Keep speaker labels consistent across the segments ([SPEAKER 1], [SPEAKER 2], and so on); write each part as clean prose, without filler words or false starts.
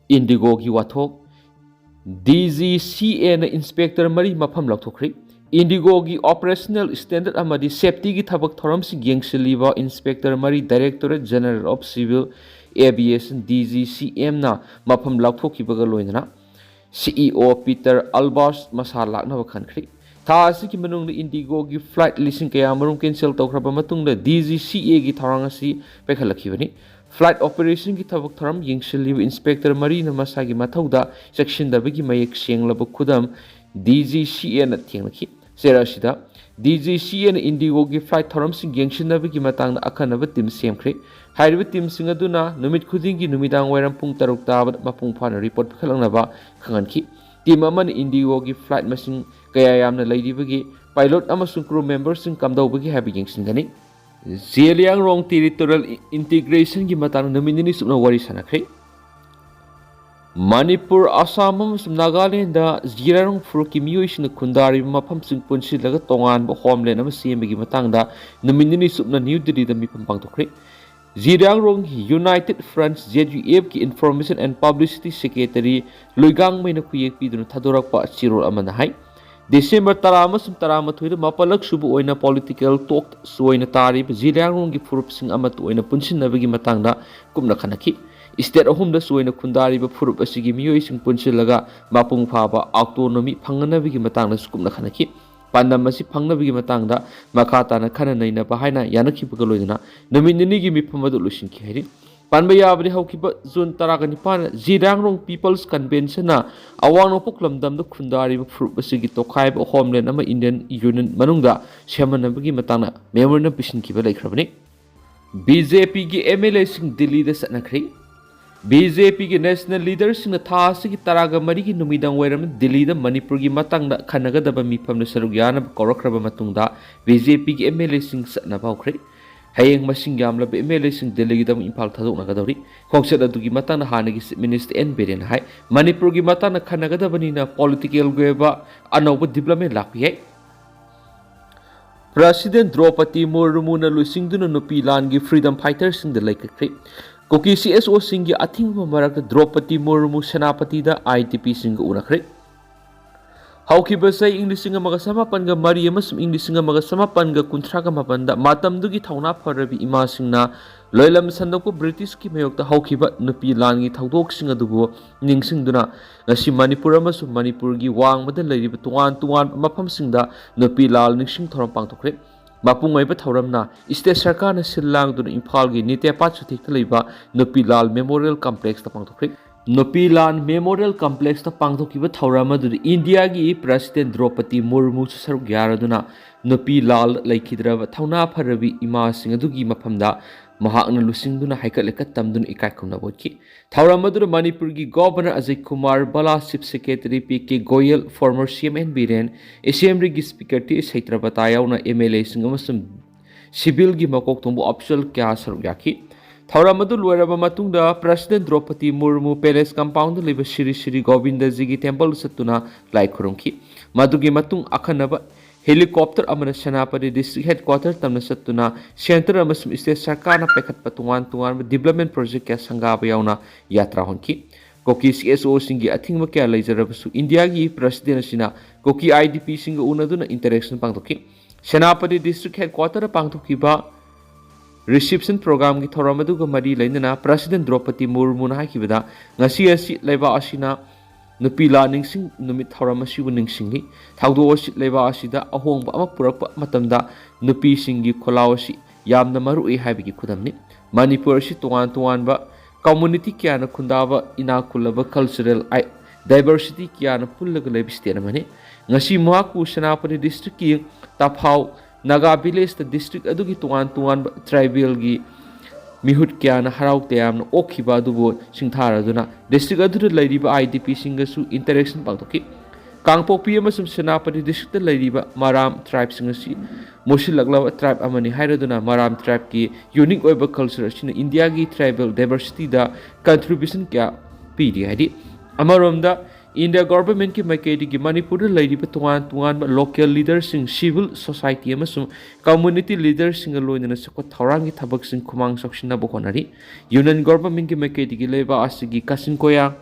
[SPEAKER 1] Indigogi wathok DGCA na inspector mari mafam lauthokri Indigogi operational standard amadi safety gi thabak thoramsi yengsiliba inspector mari directorate general of civil aviation DGCM na mafam lauthokibaga loinana CEO Peter Albers masa lakna khankri tha asiki manungda Indigogi flight lising kaya marum cancel tawkraba matungda DGCA gi thorang asi pekhalakibani Flight operation ki thabak thoram yengsiliba inspector mari na masagi mathauda section dabagi mayek senglaba khudam DGCA na thengnaki serasida DGCA na Indigogi flight thoram sing yengsinabagi matang na akhanaba team semkhre hairiba team sing aduna numit khudingi numidang wairam pung 6 tabad mapung phana report phalangnaba khanganki team aman Indigogi flight masing kaya yamna leidibagi pilot amasung crew members sing kamdawbagi habi yengsingani Zeliang Rong territorial integration ki matang naminini subna wari sanakre Manipur Assam amasung Nagaland da Zirarong Furuki miyoi kundari mafam sing punsilaga tongan ba homeland ama sembagi matang da naminini subna New Delhi da mipam pangtokre Zirang Rong United Front ZUF ki Information and Publicity Secretary Loigang Maina Kuyek piduna thadorakpa chirol amana hai December tarama sum tarama thuida mapalak subu oina political talk soina tarib Ziliang gi furup sing amat oina punsin nabagi matangda kumna khanaki state ahum da soina khundari ba furup asigi miyoi sing punsin laga mapung phaba autonomy phanganabigi matangda kumna khanaki pandam asi phangnabigi matangda makata na khana naina ba haina yanaki bagaloina naminini gi miphamadu lusin ki hairi Panbayabri haukiba June Tarakanipan Zirang People's Convention na awang puklam dam the Kundari fruit basigi tokai homeland ama Indian Union manungda shamanabagi matana member na pishin kiba like rabani BJP gi MLA sing Delhi da satnakri BJP gi national leaders sing tha sigi taraga mari gi numidang wairam Delhi da Manipur gi matang da khanaga da mi phamna sarugyana korakraba matungda BJP gi MLA sing satna baukri Hayeng masing yamla be MLA sing Delhi dam impal thadok nagadori khongset adugi matana hanagi minister N Biren hai Manipur gi matana khanaga bani na political gweba anoba development lakpi hai President Draupadi Murmu na lusing duna nupi lan gi freedom fighters sing the like Kuki CSO sing gi athing marak Draupadi Murmu senapati da ITP sing unakre Haukiba say English singa magasamapan ga mari amasum English singa magasamapan ga kunthra ga mapanda matamdugi thauna pharabi ima singna loilam sandoko British ki mayokta haukiba nupi langi thaudok singa dubu ningsingduna ngasi Manipur amasum Manipur gi wangmada leiriba tuan mafam singda nupi lal ningsing thoram pangtokre mapung aiba thauramna state sarkar na sillang duna Imphal gi Nitepat suthik leiba nupi lal memorial complex ta pangtokre Nopilan Memorial Complex ta pangthokiba thaurama du India gi President Draupadi Murmu saruk yaraduna Nopilal laikhidraba thauna pharabi ima sing adugi maphamda mahakna lusingduna haikat lekat tamdun ikai khumna botki thaurama du Manipur gi Governor Haojik2 Bala Chief Secretary PK Goyal former CM N Biren Assembly gi Speaker T Saitra Batayawna MLA sing amasum civil gi makok thombu official kya saruk yaki Thauramadu loiraba matungda President Draupadi Murmu Palace compound liba Shri Govinda ji gi temple satuna lai khurumki madugi matung akhanaba helicopter amana Senapati district headquarter tamna satuna center amasum state sarkar na pekhat patungan development project kya sangaba yauna yatra honki Koki CSO singi athingma kya leijarabasu India gi president asina Koki IDP singa unaduna interaction pangtoki Senapati district headquarter pangtokiba Reception program ki thoramadu ga mari lainana President Draupadi Murmu na hakibada ngasi asi laiba asina nupila ningsing numit thoramasi bu ningsingni thaudo asi laiba asida ahongba ama purakpa matamda nupi singi kholawasi yamna maru e haibigi khudamni Manipur si tuan ba community kya na khundaba ina kulaba cultural diversity kya na pullaga leibiste mane ngasi mahaku Senapati district ki taphau Naga village the district adugi tuan tribal gi mihut kya na harau teyam na okhiba dubo singthara duna district adu lairiba IDP singasu interaction pangtoki kangpopi amasum Senapati district lairiba Maram tribe singasi mosilaglawa tribe amani hairaduna Maram tribe ki unique oiba culture sina India gi tribal diversity da contribution kya pidi haidi amaromda India government ki maikedi gi Manipur lairiba tuan local leaders sing civil society amasum community leaders sing loinana sakot thaurangi thabak sing khumang soksina bo honari union government ki maikedi gi leba asigi kasin koya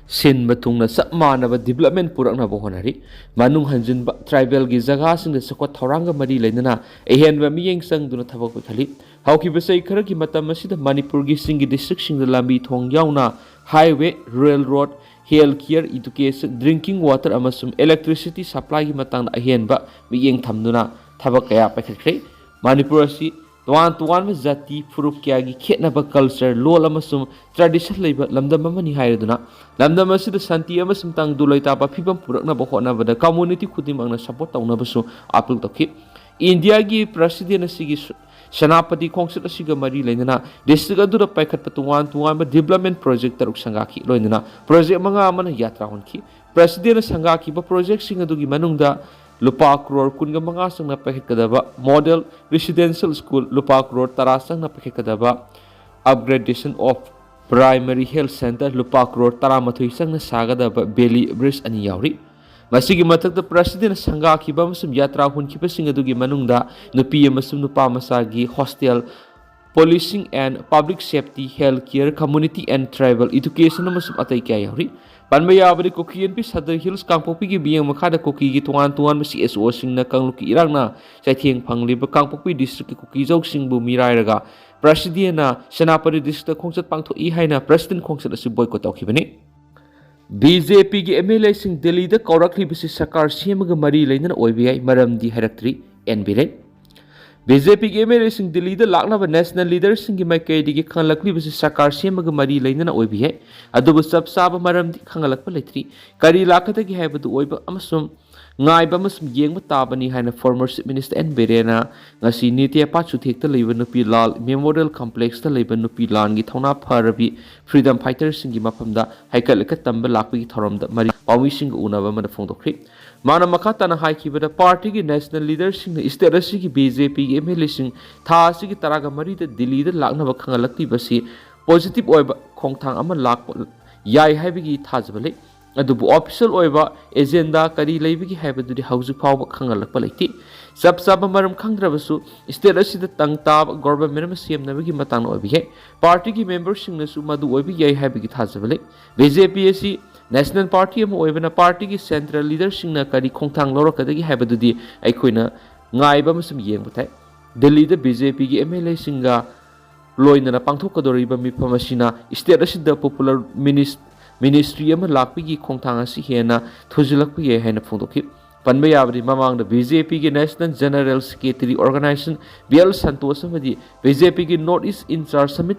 [SPEAKER 1] sin matungna sap manaba development puraknaba honari manung hanjinba tribal gi jaga singda sakwa thoranga mari leinana ehenba miyeng sangduna thabak khali haukiba sei khara gi matam asida manipur gi singi district singda lambi thong yauna highway railroad healthcare education drinking water amasum electricity supply gi matang ahenba miyeng thamduna thabak kaya pakhre manipur asi tuan में जाति फुरुप क्या की खेतनब culture लोल अमसुम tradition लेब लमदम अमनि हायदुना लमदम असिद शांति अमसुम तंग दुलैताबा फिबम पुरकनब होनबदा community खुदिमंगना support तौनबसु appeal तौखि India की president असिगी सेनापति खोंगसत असिगा मरी लेना district अदुदा पाइखत तुआन development project तरुक संगाखि लोइना project मंगा अमन यात्रा होनखि president संगाखि project Singh अदुगी मनुंगदा lupa crore kunga manga sangna paket kadaba model residential school lupa crore tara sangna paket kadaba upgradation of primary health center lupa crore tara mathui sangna sagadaba belly bridge ani yauri masigi matakta president sangha khiba masum yatra hun khiba singa dugi manungda nupi amasum nupa masagi hostel policing and public safety healthcare community and tribal education amasum atai kya yauri Panbaya abadi Kuki and Sadar Hills Kangpopi being Makada Kuki tuan CSO sing na Kangluki Irangna, Sating Pangliba Kangpopi district Kuki Zog sing Bu Miraga, Presidiana, Senapari district concert Pangto Ihaina, President concert as a boycott Okibani. BJP MLA sing Delhi the correctly Mrs. Sarkar Siamaga Marie Lane OBI, Maram di Directory, and Biren. BJP MLA sing Delhi the Laknava national leaders sing Maikadi Kanglakli Mrs. Sarkar Siamaga Marie Lane OBI, Adobe Sub Saba Maram di Kangalak Paletri, Kari Lakataki have the Oiba Amasum. Ngai bamasum yeng matabani haina former chief minister and Biren ngasi nitya pachu thekta leiba nupi lal memorial complex ta leiba nupi lan gi thona pharabi freedom fighters singi mapamda haikal ka tamba lakpi thoramda mari pawi sing unaba man phongdokri mana makata na haikibada party gi national leaders sing state asi gi BJP gi MLA sing tha asi gi taraga mari da Delhi da lakna ba khangalakti basi positive oiba khongthang ama lak yai haibi gi thajbale अदुबु official ओइबा agenda करी लेबिगी हाइबदुदि हाउजु फावबा खंगलकपा लेति सब सब मरम खंगद्रबसु state असिद तंग ताब government म सेमनबगी मतंग ओइबिगे पार्टी की मेंबर्स सिंगनसु मदु ओइबि याइ हाइबगी थाजबले बीजेपी एसी नेशनल पार्टी म ओइबना पार्टी की सेंट्रल लीडर सिंगना करी खोंथांग लौरकदगी हाइबदुदि अइखोइना ngaइबा मसम येंगबथाय दिल्ली द बीजेपी की एमएलए सिंगा लोइनना पांथोकदोरिबा मिफमसिना स्टेट असिद popular Ministry of Lakpi Kongtang Hena, Tuzilakpi Hena Fundoki, Panbayabri Mamang the BJP National General Secretary Organization, Biel Santosamadi, BJP Northeast in Charge Summit,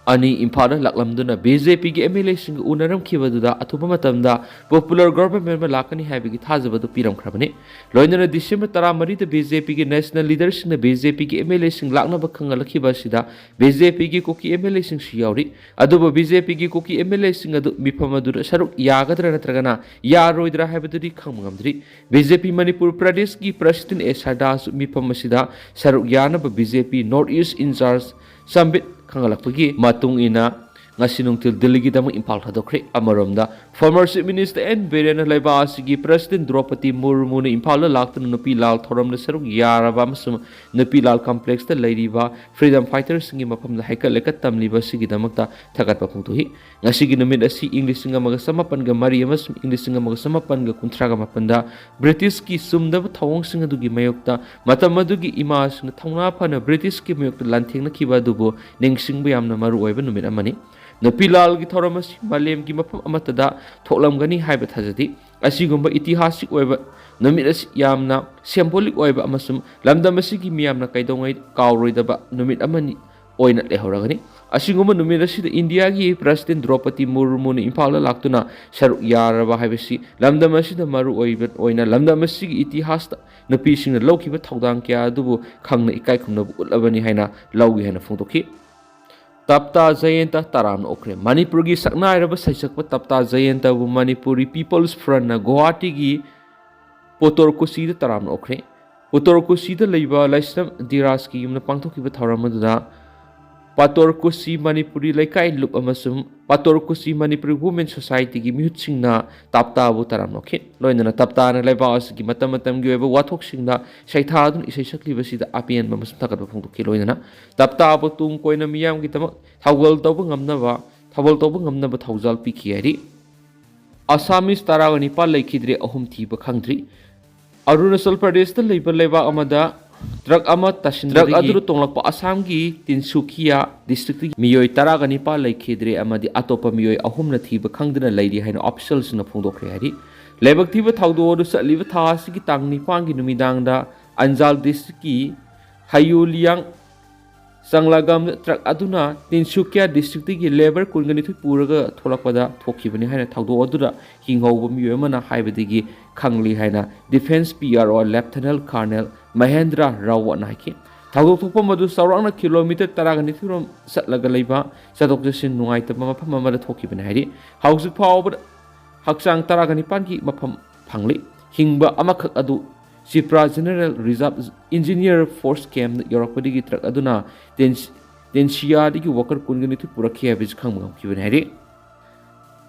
[SPEAKER 1] Ani Impada Laklamduna, BJP MLA Sing Unaram Kivaduda, Atumatamda, Popular Government Member Lakani Habigi Tazaba to Piram Krabani, Loina December Taramari, the BJP National Leaders in the BJP MLA Sing Laknaba Kangalaki Basida, BJP Kuki MLA Sing Shiori, Adoba BJP Kuki MLA Sing Mipamadu, Saruk Yagadra Tragana, Yaroidra Habituri Kamgamdri, BJP Manipur Pradesh President Esadas Mipamasida, Saruk Yanaba BJP Northeast in Charge, Sambit Kangalakpagi, Matung ina, Nasinung till Delegidam Impal Hadokre, Amaromda, former chief minister and Biren Labasigi, President Dropati Murmuna Impala Laktan Nupilal Thoram the Seruk Yarabamsum, Nupilal complex the Ladyva, freedom fighters singing upon the Heka Lekatam Liba Sigidamakta, Takatapuntuhi, Nasiginaminasi, English Singamagasamapanga Mariamas, English Singamagasamapanga Kuntragamapanda, British ki Sumda Tawong Singadugi Mayokta, Matamadugi Imas, Tongapana, British ki Mayok Lanting Kibadubo, Ning Singbiam Namaru even Minamani. Napilal Githoramas, Malem Gimapam Amatada, Tolamgani Hybrid Hazadi, Asigumba Itihasik Weba, Numidas Yamna, Symbolic Weba Amasum, Lambda Masiki Miamna Kaidongai, Kauridaba, Numit Amani, Oinat Lehoragani, Asiguma Numidasi, the India President Dropati Murmuni Impala Laktuna, Saru Yaraba Havesi, Lambda Masi the Maru Oibet Oina, Lambda Masiki Itihasta, Napising the Loki with Taudan Kia Dubu, Kangna Ikaikum Lavani Hena, Lawi Hena Fundoki. Tapta Jayanta Taran Okre, Manipuri Sakna Raba Saisakpa Tapta Jayanta Manipuri People's Front na Guwahati gi Potorkosi the Taran Okre, Potorkosi the Laiba Laisam Diraski Yum the Pangtoki Taramaduna, Patorkosi Manipuri Laikai Lup Amasum, Patorkosi Manipuri Women Society gi Mutsing na Tapta Butaran Okre, Loina Tapta and Laibas gi Matamatam Giva Watoksing na Shaitadun is exactly the Apian Mamas Takapung Kiloina, Tapta Botum Koina Miam Gitama, Tawel Dobungam Nava, Tawel Dobungam Nava Tauzal Pikieri. ꯑꯁꯥꯃꯤꯁ 19 ꯂꯩꯈꯤꯗ꯭ꯔꯦ 3 ꯊꯤꯕ ꯈꯪꯗ꯭ꯔꯤ ꯑꯔꯨꯅꯥꯆꯜ ꯄ꯭ꯔꯗꯦꯁꯇ ꯂꯩꯕ ꯂꯩꯕꯥꯛ ꯑꯃꯗ truck ꯑꯃ ꯇꯥꯁꯤꯟꯕꯗꯒꯤ truck ꯑꯗꯨ ꯇꯣꯡꯂꯛꯄ ꯑꯁꯥꯝꯒꯤ ꯇꯤꯟꯁꯨꯀꯤꯌꯥ ꯗꯤꯁꯇ꯭ꯔꯤꯛꯇꯒꯤ ꯃꯤꯑꯣꯏ 19 ꯂꯩꯈꯤꯗ꯭ꯔꯦ ꯑꯃꯗꯤ ꯑꯇꯣꯞꯄ ꯃꯤꯑꯣꯏ 3ꯅ ꯊꯤꯕ ꯈꯪꯗꯅ ꯂꯩꯔꯤ ꯍꯥꯏꯅ ꯑꯣꯐꯤꯁꯤꯌꯦꯜꯁꯤꯡꯅ ꯐꯣꯡꯗꯣꯛꯈ꯭ꯔꯦ ꯍꯥꯏꯔꯤ ꯂꯥꯏꯕꯛ ꯊꯤꯕ ꯊꯧꯗꯣꯛ ꯑꯗꯨ ꯆꯠꯂꯤꯕ ꯊꯥ ꯑꯁꯤꯒꯤ ꯇꯥꯡ 9ꯒꯤ ꯅꯨꯃꯤꯗꯥꯡꯗ ꯑꯟꯖꯥꯜ ꯗꯤꯁꯇ꯭ꯔꯤꯛꯀꯤ ꯍꯌꯨꯂꯤꯌꯥꯡ ꯆꯪꯂꯒꯝꯗ ꯇ꯭ꯔꯛ ꯑꯗꯨꯅ ꯇꯤꯟꯁꯨꯀꯤꯌꯥ ꯗꯤꯁꯇ꯭ꯔꯤꯛꯇꯒꯤ ꯂꯦꯕꯔ 12 ꯄꯨꯔꯒ ꯊꯣꯛꯂꯛꯄꯗ ꯊꯣꯛꯈꯤꯕꯅꯤ ꯍꯥꯏꯅ ꯊꯧꯗꯣꯛ ꯑꯗꯨꯗ ꯍꯤꯡꯍꯧꯕ ꯃꯤꯑꯣꯏ ꯑꯃꯅ ꯍꯥꯏꯕꯗꯒꯤ ꯈꯪꯂꯤ ꯍꯥꯏꯅ ꯗꯤꯐꯦꯟꯁ PRO ꯂꯦꯐꯇꯅꯦꯟ ꯀꯔꯅꯦꯜ ꯃꯍꯦꯟꯗ꯭ꯔ ꯔꯥꯎꯠꯅ ꯍꯥꯏꯈꯤ ꯊꯧꯗꯣꯛ ꯊꯣꯛꯐꯝ ꯑꯗꯨ ꯆꯥꯎꯔꯥꯛꯅ ꯀꯤꯂꯣꯃꯤꯇꯔ 12 ꯆꯠꯂꯒ ꯂꯩꯕ ꯆꯠꯊꯣꯛ ꯆꯠꯁꯤꯟ ꯅꯨꯡꯉꯥꯏꯇꯕ ꯃꯐꯝ ꯑꯃꯗ ꯊꯣꯛꯈꯤꯕꯅꯤ ꯍꯥꯏꯔꯤ ꯍꯧꯖꯤꯛ ꯐꯥꯎꯕꯗ ꯍꯛꯆꯥꯡ 19ꯒꯤ ꯃꯐꯝ ꯐꯪꯂꯤ ꯍꯤꯡꯕ ꯑꯃꯈꯛ ꯑꯗꯨ ꯆꯤꯄ꯭ꯔꯥ ꯖꯦꯅꯔꯦꯜ ꯔꯤꯖꯥꯔꯚ ꯏꯟꯖꯤꯅꯤꯌꯔ ꯐꯣꯔꯁ ꯀꯦꯝꯞꯗ ꯌꯧꯔꯛꯄꯗꯒꯤ ꯇ꯭ꯔꯛ ꯑꯗꯨꯅ ꯇꯦꯟꯁꯤꯌꯥꯗꯒꯤ ꯋꯥꯀꯔ 12 ꯄꯨꯔꯛꯈꯤ ꯍꯥꯏꯕꯁꯤ ꯈꯪꯕ ꯉꯝꯈꯤꯕꯅꯤ ꯍꯥꯏꯔꯤ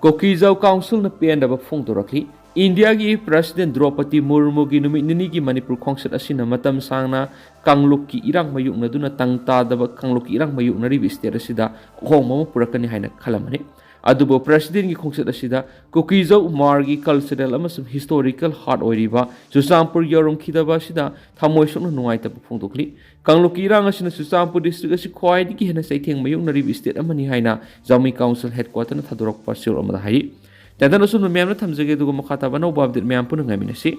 [SPEAKER 1] ꯀꯣꯀꯤꯖꯥꯎ ꯀꯥꯎꯟꯁꯤꯜꯅ ꯄꯦꯟꯗꯕ ꯐꯣꯡꯗꯣꯔꯛꯂꯤ ꯏꯟꯗꯤꯌꯥꯒꯤ ꯄ꯭ꯔꯦꯁꯤꯗꯦꯟ ꯗ꯭ꯔꯣꯄꯗꯤ ꯃꯨꯔꯃꯨꯒꯤ ꯅꯨꯃꯤꯠ 2ꯒꯤ ꯃꯅꯤꯄꯨꯔ ꯈꯣꯡꯆꯠ ꯑꯁꯤꯅ ꯃꯇꯝ ꯁꯥꯡꯅ ꯀꯥꯡꯂꯨꯞꯀꯤ ꯏꯔꯥꯡ ꯃꯥꯌꯣꯛꯅꯗꯨꯅ ꯇꯪ ꯇꯥꯗꯕ ꯀꯥꯡꯂꯨꯞꯀꯤ ꯏꯔꯥꯡ ꯃꯥꯌꯣꯛꯅꯔꯤꯕ ꯁ꯭ꯇꯦꯠ ꯑꯁꯤꯗ ꯑꯍꯣꯡꯕ ꯑꯃ ꯄꯨꯔꯛꯀꯅꯤ ꯍꯥꯏꯅ ꯈꯜꯂꯝꯕꯅꯤ ꯑꯗꯨꯕꯨ ꯄ꯭ꯔꯦꯁꯤꯗꯦꯟꯒꯤ ꯈꯣꯡꯆꯠ ꯑꯁꯤꯗ ꯀꯨꯀꯤꯖꯧ ꯍ꯭ꯃꯥꯔꯒꯤ ꯀꯜꯆꯔꯦꯜ ꯑꯃꯁꯨꯡ ꯍꯤꯁꯇꯣꯔꯤꯀꯦꯜ ꯍꯥꯔꯠ ꯑꯣꯏꯔꯤꯕ ꯆꯨꯔꯆꯥꯟꯄꯨꯔ ꯌꯧꯔꯝꯈꯤꯗꯕ ꯑꯁꯤꯗ ꯊꯃꯣꯏ ꯁꯣꯛꯅ ꯅꯨꯡꯉꯥꯏꯇꯕ ꯐꯣꯡꯗꯣꯛꯂꯤ ꯀꯥꯡꯂꯨꯞꯀꯤ ꯏꯔꯥꯡ ꯑꯁꯤꯅ ꯆꯨꯔꯆꯥꯟꯄꯨꯔ ꯗꯤꯁꯇ꯭ꯔꯤꯛ ꯑꯁꯤ ꯈ꯭ꯋꯥꯏꯗꯒꯤ ꯍꯦꯟꯅ ꯆꯩꯊꯦꯡ ꯃꯥꯌꯣꯛꯅꯔꯤꯕ ꯁ꯭ꯇꯦꯠ ꯑꯃꯅꯤ ꯍꯥꯏꯅ ꯖꯥꯎꯃꯤ ꯀꯥꯎꯟꯁꯤꯜ ꯍꯦꯗꯀ꯭ꯋꯥꯇꯔꯅ ꯊꯥꯗꯣꯔꯛꯄ ꯆꯦꯔꯣꯜ ꯑꯃꯗ ꯍꯥꯏꯔꯤ ꯇꯦꯟꯗꯅ ꯑꯁꯨꯝꯅ ꯃꯌꯥꯝꯅ ꯊꯝꯖꯒꯦ ꯑꯗꯨꯒ ꯃꯈꯥ ꯇꯥꯕ ꯑꯅꯧꯕ ꯑꯞꯗꯦꯠ ꯃꯌꯥꯝ ꯄꯨꯟꯅ ꯉꯥꯏꯃꯤꯟꯅꯁꯤ